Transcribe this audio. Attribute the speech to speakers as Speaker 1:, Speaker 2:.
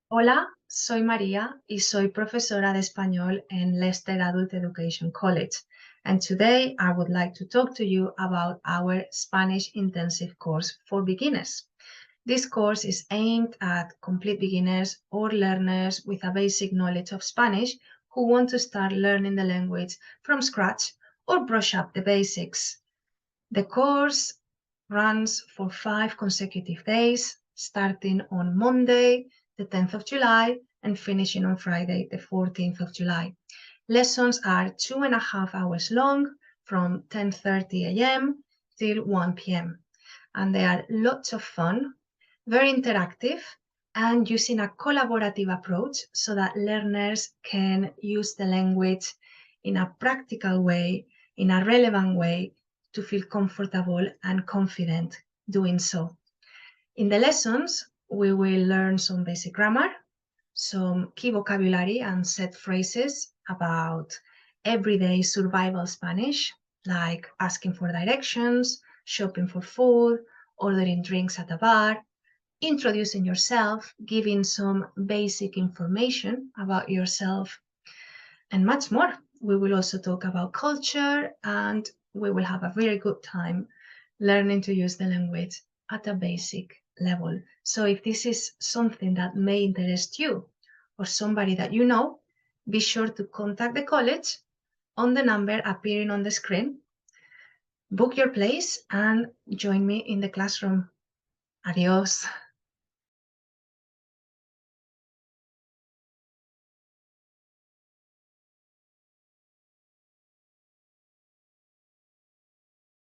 Speaker 1: Hola, soy María y soy profesora de español en Leicester Adult Education College. And today I would like to talk to you about our Spanish intensive course for beginners. This course is aimed at complete beginners or learners with a basic knowledge of Spanish who want to start learning the language from scratch or brush up the basics. The course runs for 5 consecutive days, starting on Monday, the 10th of July, and finishing on Friday, the 14th of July. Lessons are 2.5 hours long from 10:30 a.m. till 1 p.m. And they are lots of fun, very interactive, and using a collaborative approach so that learners can use the language in a practical way, in a relevant way, to feel comfortable and confident doing so. In the lessons, we will learn some basic grammar, some key vocabulary and set phrases about everyday survival Spanish, like asking for directions, shopping for food, ordering drinks at a bar, introducing yourself, giving some basic information about yourself, and much more. We will also talk about culture, and we will have a very good time learning to use the language at a basic level. So if this is something that may interest you or somebody that you know, be sure to contact the college on the number appearing on the screen, book your place, and join me in the classroom. Adios.